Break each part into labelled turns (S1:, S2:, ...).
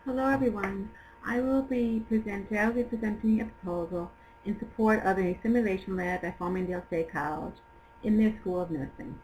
S1: Hello everyone. I will be presenting a proposal in support of a simulation lab at Farmingdale State College in their School of Nursing.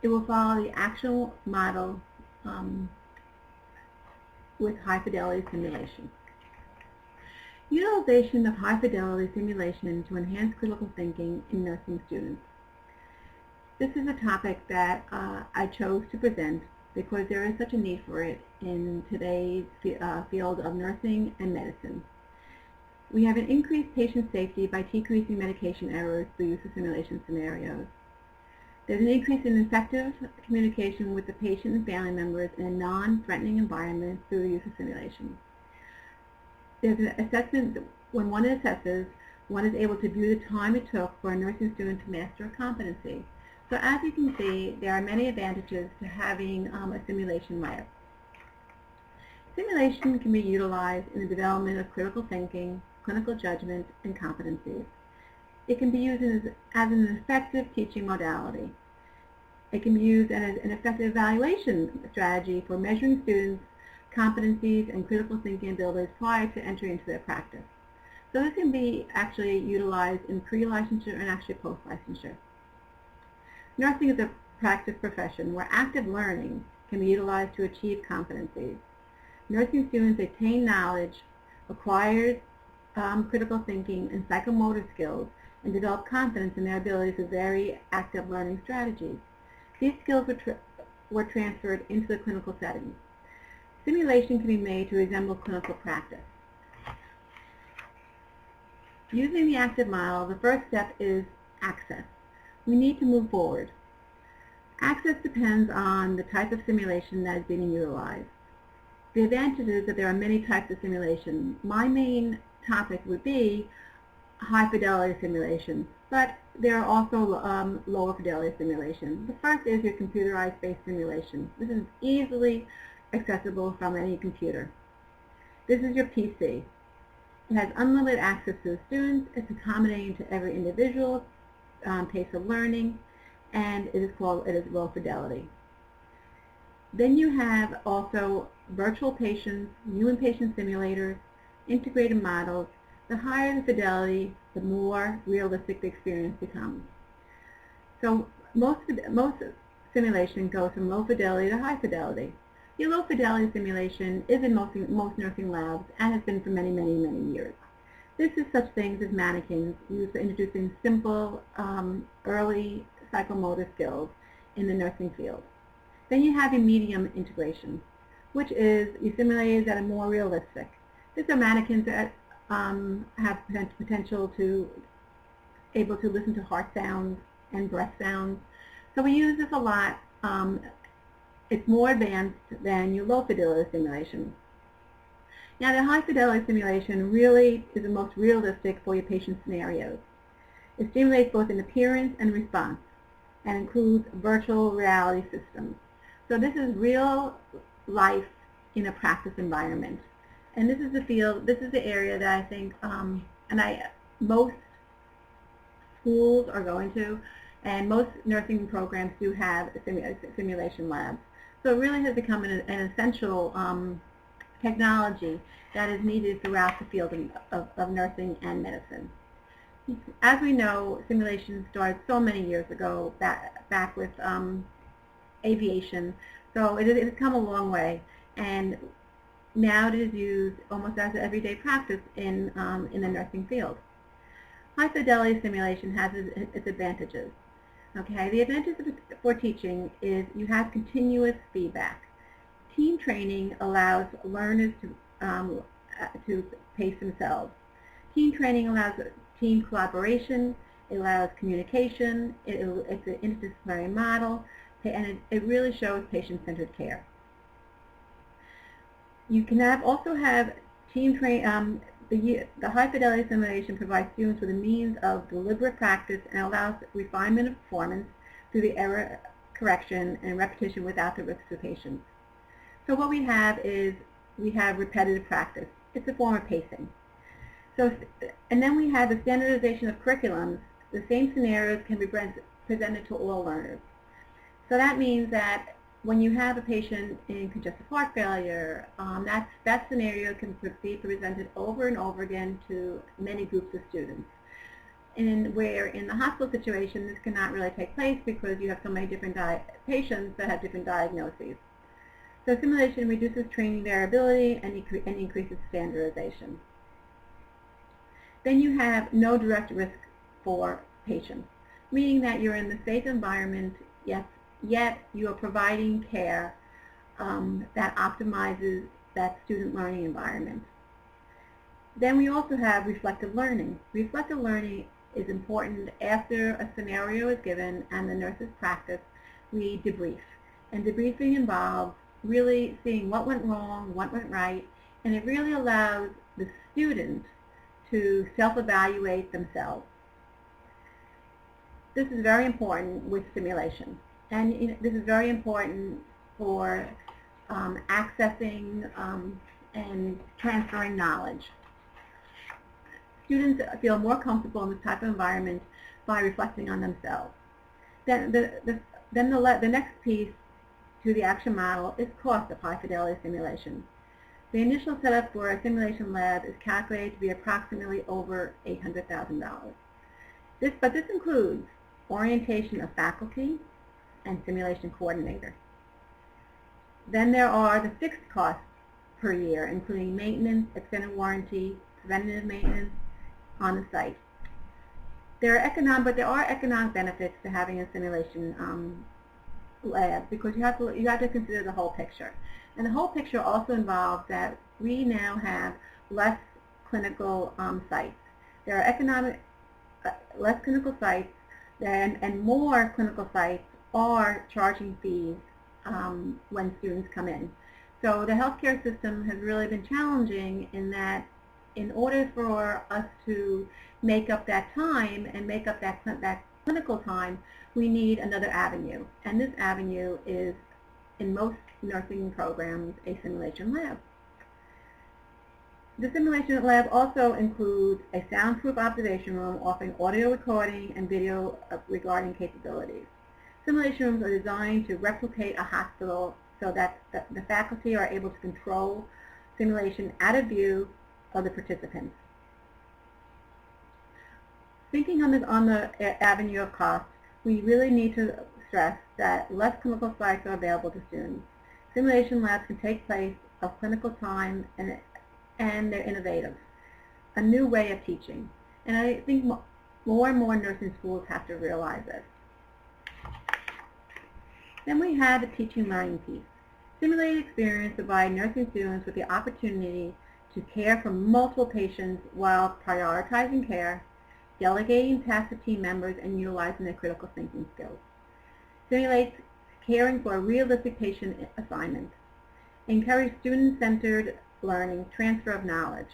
S1: It will follow the actual model with high-fidelity simulation. Utilization of high-fidelity simulation to enhance critical thinking in nursing students. This is a topic that I chose to present because there is such a need for it in today's field of nursing and medicine. We have an increased patient safety by decreasing medication errors through use of simulation scenarios. There's an increase in effective communication with the patient and family members in a non-threatening environment through the use of simulation. There's an assessment. When one assesses, one is able to view the time it took for a nursing student to master a competency. So as you can see, there are many advantages to having a simulation lab. Simulation can be utilized in the development of critical thinking, clinical judgment, and competencies. It can be used as an effective teaching modality. It can be used as an effective evaluation strategy for measuring students' competencies and critical thinking abilities prior to entry into their practice. So this can be actually utilized in pre-licensure and actually post-licensure. Nursing is a practice profession where active learning can be utilized to achieve competencies. Nursing students attain knowledge, acquire critical thinking and psychomotor skills, and develop confidence in their abilities to vary active learning strategies. These skills were transferred into the clinical setting. Simulation can be made to resemble clinical practice. Using the active model, the first step is access. We need to move forward. Access depends on the type of simulation that is being utilized. The advantage is that there are many types of simulation. My main topic would be high fidelity simulation, but there are also lower fidelity simulation. The first is your computerized based simulation. This is easily accessible from any computer. This is your PC. It has unlimited access to the students. It's accommodating to every individual pace of learning, and it is low fidelity. Then you have also virtual patients, human patient simulators, integrated models. The higher the fidelity, the more realistic the experience becomes. So most simulation goes from low fidelity to high fidelity. The low fidelity simulation is in most nursing labs and has been for many, many, many years. This is such things as mannequins used for introducing simple early psychomotor skills in the nursing field. Then you have your medium integration, which is you simulate that are more realistic. These are mannequins that have potential to able to listen to heart sounds and breath sounds. So we use this a lot. It's more advanced than your low fidelity simulation. Now the high fidelity simulation really is the most realistic for your patient scenarios. It stimulates both in appearance and response and includes virtual reality systems. So this is real life in a practice environment. And this is the field, this is the area that I think most schools are going to, and most nursing programs do have simulation labs. So it really has become an essential technology that is needed throughout the field of nursing and medicine. As we know, simulation started so many years ago, back with aviation. So it has come a long way, and now it is used almost as an everyday practice in the nursing field. High fidelity simulation has its advantages. Okay, the advantages for teaching is you have continuous feedback. Team training allows learners to pace themselves. Team training allows team collaboration, it allows communication, it's an interdisciplinary model, and it really shows patient-centered care. You can also have team train. The high fidelity simulation provides students with a means of deliberate practice and allows refinement of performance through the error correction and repetition without the risk to patients. So what we have is we have repetitive practice. It's a form of pacing. So, and then we have the standardization of curriculums. The same scenarios can be presented to all learners. So that means that when you have a patient in congestive heart failure, that scenario can be presented over and over again to many groups of students. And where in the hospital situation, this cannot really take place because you have so many different patients that have different diagnoses. So simulation reduces training variability and increases standardization. Then you have no direct risk for patients, meaning that you're in the safe environment, yet you are providing care that optimizes that student learning environment. Then we also have reflective learning. Reflective learning is important after a scenario is given and the nurses practice, we debrief. And debriefing involves really seeing what went wrong, what went right, and it really allows the student to self-evaluate themselves. This is very important with simulation. And this is very important for accessing and transferring knowledge. Students feel more comfortable in this type of environment by reflecting on themselves. Then the next piece to the action model is cost of high-fidelity simulation. The initial setup for a simulation lab is calculated to be approximately over $800,000. But this includes orientation of faculty and simulation coordinator. Then there are the fixed costs per year, including maintenance, extended warranty, preventative maintenance on the site. There are economic benefits to having a simulation lab because you have to consider the whole picture. And the whole picture also involves that we now have less clinical sites. There are less clinical sites and more clinical sites are charging fees when students come in. So the healthcare system has really been challenging in that in order for us to make up that time and make up that clinical time, we need another avenue. And this avenue is, in most nursing programs, a simulation lab. The simulation lab also includes a soundproof observation room offering audio recording and video regarding capabilities. Simulation rooms are designed to replicate a hospital so that the faculty are able to control simulation out of view of the participants. Thinking on the avenue of cost, we really need to stress that less clinical sites are available to students. Simulation labs can take place of clinical time and they're innovative, a new way of teaching. And I think more and more nursing schools have to realize this. Then we have the teaching learning piece. Simulated experience provides nursing students with the opportunity to care for multiple patients while prioritizing care, delegating tasks to team members, and utilizing their critical thinking skills. Simulates caring for a realistic patient assignment. Encourage student-centered learning, transfer of knowledge.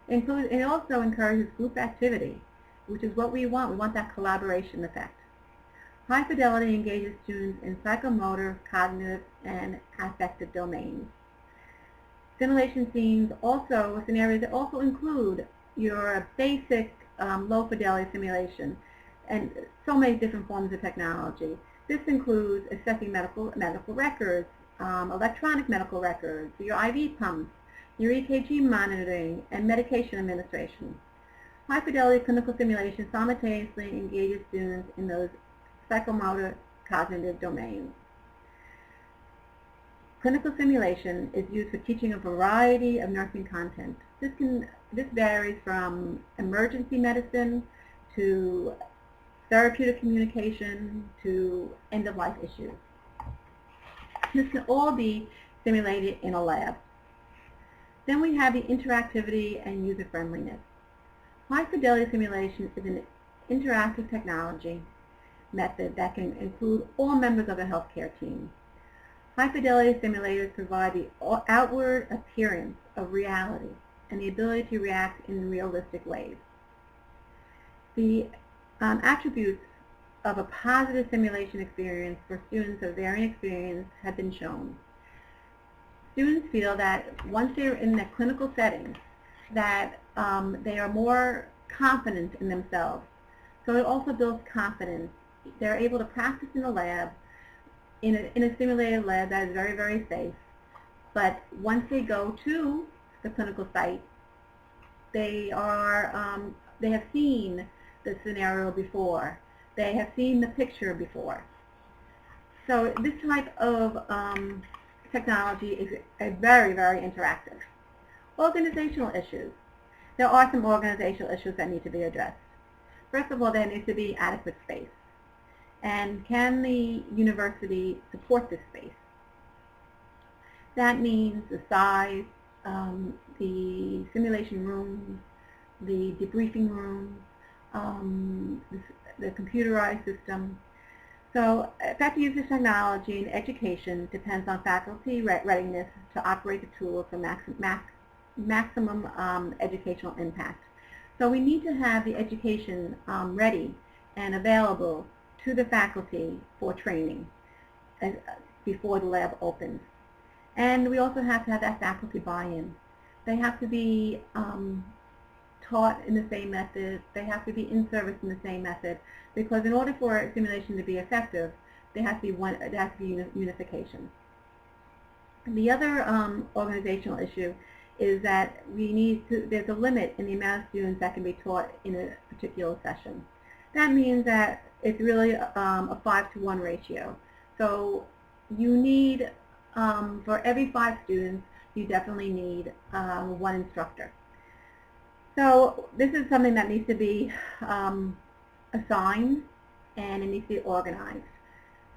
S1: It also encourages group activity, which is what we want. We want that collaboration effect. High fidelity engages students in psychomotor, cognitive, and affective domains. Simulation scenes also, scenarios that also include your basic low fidelity simulation and so many different forms of technology. This includes assessing medical records, electronic medical records, your IV pumps, your EKG monitoring, and medication administration. High fidelity clinical simulation simultaneously engages students in those psychomotor cognitive domains. Clinical simulation is used for teaching a variety of nursing content. This varies from emergency medicine to therapeutic communication to end-of-life issues. This can all be simulated in a lab. Then we have the interactivity and user-friendliness. High-fidelity simulation is an interactive technology method that can include all members of a healthcare team. High-fidelity simulators provide the outward appearance of reality and the ability to react in realistic ways. The attributes of a positive simulation experience for students of varying experience have been shown. Students feel that once they're in the clinical setting, that they are more confident in themselves. So it also builds confidence. They're able to practice in the lab in a simulated lab that is very, very safe. But once they go to the clinical site, they have seen the scenario before. They have seen the picture before. So this type of technology is very, very interactive. Organizational issues. There are some organizational issues that need to be addressed. First of all, there needs to be adequate space. And can the university support this space? That means the size, the simulation rooms, the debriefing rooms, the computerized system. So effective use of technology in education depends on faculty readiness to operate the tools for maximum educational impact. So we need to have the education ready and available to the faculty for training before the lab opens. And we also have to have that faculty buy-in. They have to be taught in the same method. They have to be in service in the same method, because in order for a simulation to be effective, there has to be unification. And the other organizational issue is that there's a limit in the amount of students that can be taught in a particular session. That means that it's really a 5-to-1 ratio. So you need, for every 5 students, you definitely need 1 instructor. So this is something that needs to be assigned, and it needs to be organized.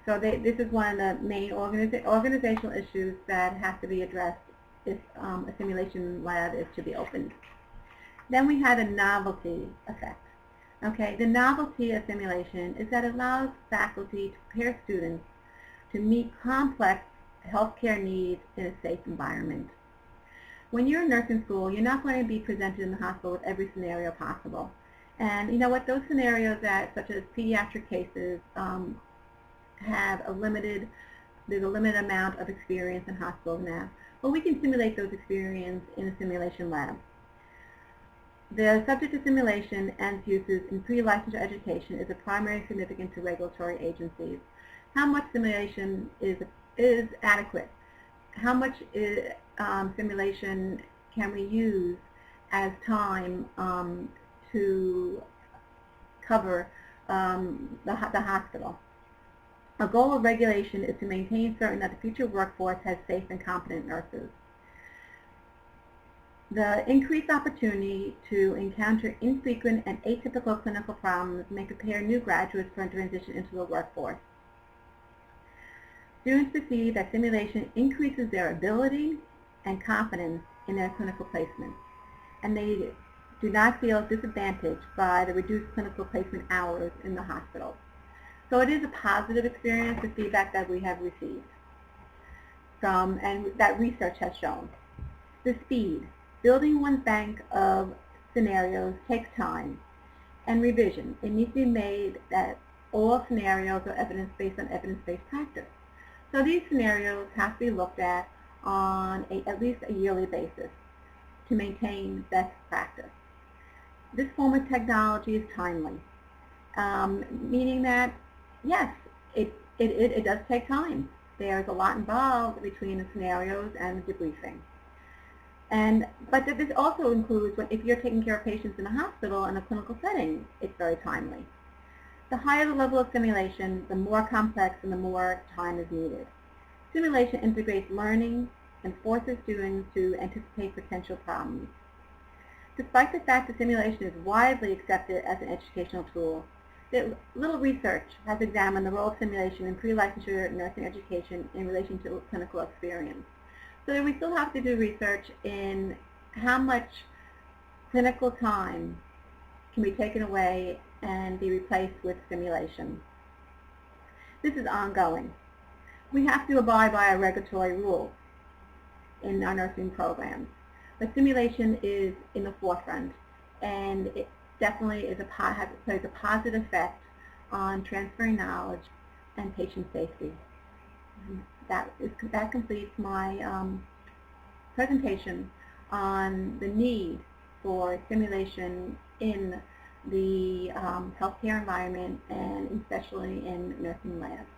S1: So this is one of the main organizational issues that has to be addressed if a simulation lab is to be opened. Then we have a novelty effect. Okay, the novelty of simulation is that it allows faculty to prepare students to meet complex healthcare needs in a safe environment. When you're in nursing school, you're not going to be presented in the hospital with every scenario possible. And you know what, those scenarios such as pediatric cases, there's a limited amount of experience in hospitals now. Well, we can simulate those experiences in a simulation lab. The subject of simulation and its uses in pre-licensure education is of primary significance to regulatory agencies. How much simulation is adequate? How much simulation can we use as time to cover the hospital? A goal of regulation is to maintain certain that the future workforce has safe and competent nurses. The increased opportunity to encounter infrequent and atypical clinical problems may prepare new graduates for transition into the workforce. Students perceive that simulation increases their ability and confidence in their clinical placement, and they do not feel disadvantaged by the reduced clinical placement hours in the hospital. So it is a positive experience, the feedback that we have received and that research has shown. The speed. Building one's bank of scenarios takes time and revision. It needs to be made that all scenarios are evidence-based on evidence-based practice. So these scenarios have to be looked at on at least a yearly basis to maintain best practice. This form of technology is timely, meaning that, yes, it does take time. There's a lot involved between the scenarios and the debriefing. But this also includes if you're taking care of patients in a hospital in a clinical setting, it's very timely. The higher the level of simulation, the more complex and the more time is needed. Simulation integrates learning and forces students to anticipate potential problems. Despite the fact that simulation is widely accepted as an educational tool, little research has examined the role of simulation in pre-licensure nursing education in relation to clinical experience. So we still have to do research in how much clinical time can be taken away and be replaced with simulation. This is ongoing. We have to abide by our regulatory rules in our nursing programs. But simulation is in the forefront, and it definitely plays a positive effect on transferring knowledge and patient safety. That completes my presentation on the need for simulation in the healthcare environment, and especially in nursing labs.